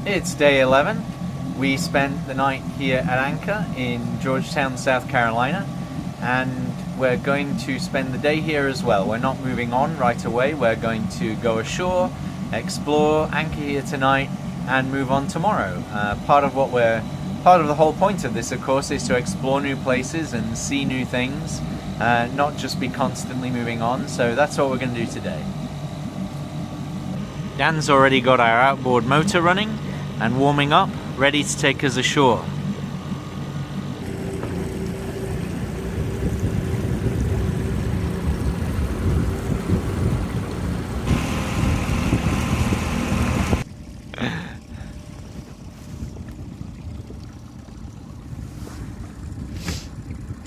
It's day 11. We spent the night here at anchor in Georgetown, South Carolina, and we're going to spend the day here as well. We're not moving on right away. We're going to go ashore, explore, anchor here tonight, and move on tomorrow. Part of the whole point of this, of course, is to explore new places and see new things, not just be constantly moving on. So that's what we're going to do today. Dan's already got our outboard motor running and warming up, ready to take us ashore.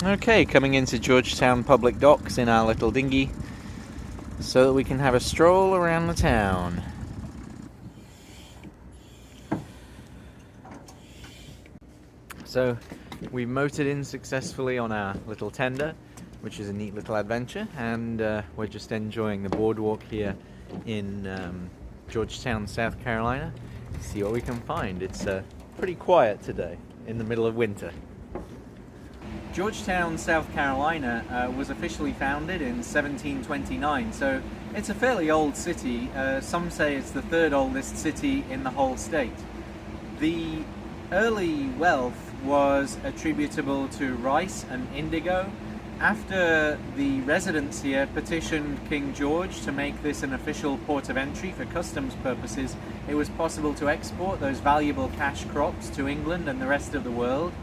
Okay, coming into Georgetown public docks in our little dinghy so that we can have a stroll around the town. So we motored in successfully on our little tender, which is a neat little adventure, and we're just enjoying the boardwalk here in Georgetown, South Carolina. See what we can find. It's pretty quiet today in the middle of winter. Georgetown, South Carolina was officially founded in 1729, so it's a fairly old city. Some say it's the third oldest city in the whole state. The early wealth was attributable to rice and indigo. After the residents here petitioned King George to make this an official port of entry for customs purposes, it was possible to export those valuable cash crops to England and the rest of the world.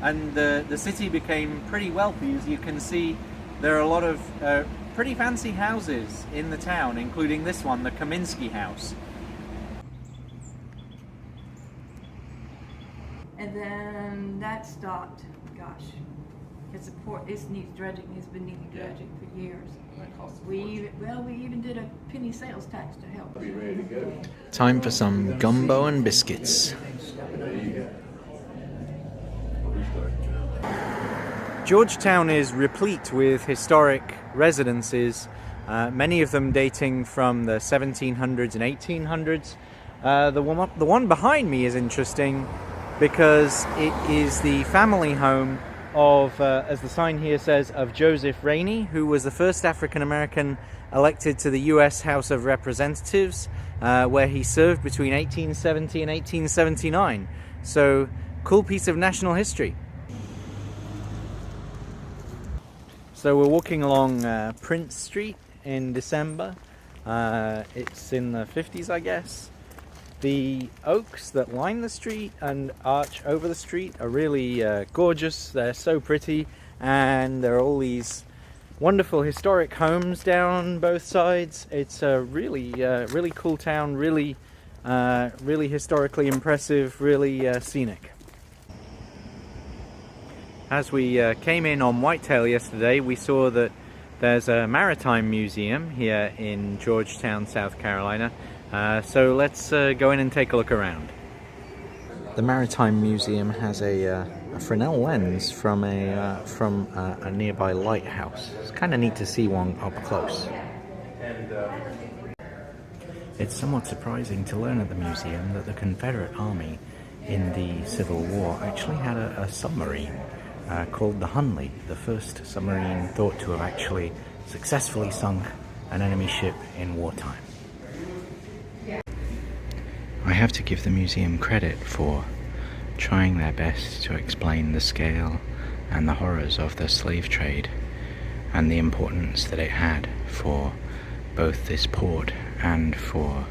And the city became pretty wealthy. As you can see, there are a lot of pretty fancy houses in the town, including this one, the Kaminsky House. And then that stopped, gosh, it's a port, it needs dredging, it's been needing dredging for years. We even did a penny sales tax to help. Are you ready to go? Time for some gumbo and biscuits. Georgetown is replete with historic residences, many of them dating from the 1700s and 1800s. The one behind me is interesting because it is the family home of, as the sign here says, of Joseph Rainey, who was the first African-American elected to the US House of Representatives, where he served between 1870 and 1879. So, cool piece of national history. So we're walking along Prince Street in December. It's in the 50s, I guess. The oaks that line the street and arch over the street are really gorgeous. They're so pretty, and there are all these wonderful historic homes down both sides. It's a really cool town, really historically impressive, really scenic. As we came in on Whitetail yesterday, we saw that there's a maritime museum here in Georgetown, South Carolina. So let's go in and take a look around. The Maritime Museum has a Fresnel lens from a nearby lighthouse. It's kind of neat to see one up close. It's somewhat surprising to learn at the museum that the Confederate Army in the Civil War actually had a submarine called the Hunley, the first submarine thought to have actually successfully sunk an enemy ship in wartime. I have to give the museum credit for trying their best to explain the scale and the horrors of the slave trade and the importance that it had for both this port and for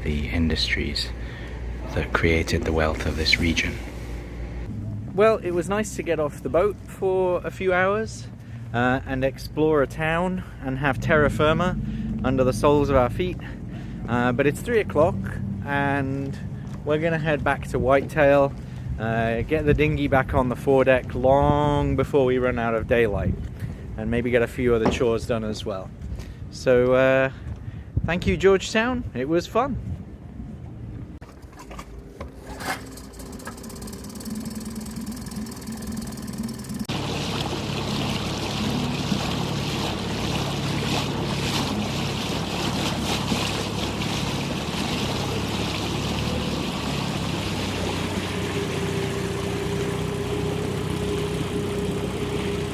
the industries that created the wealth of this region. Well, it was nice to get off the boat for a few hours and explore a town and have terra firma under the soles of our feet. But it's 3 o'clock and we're gonna head back to Whitetail, get the dinghy back on the foredeck long before we run out of daylight, and maybe get a few other chores done as well. So thank you, Georgetown. It was fun.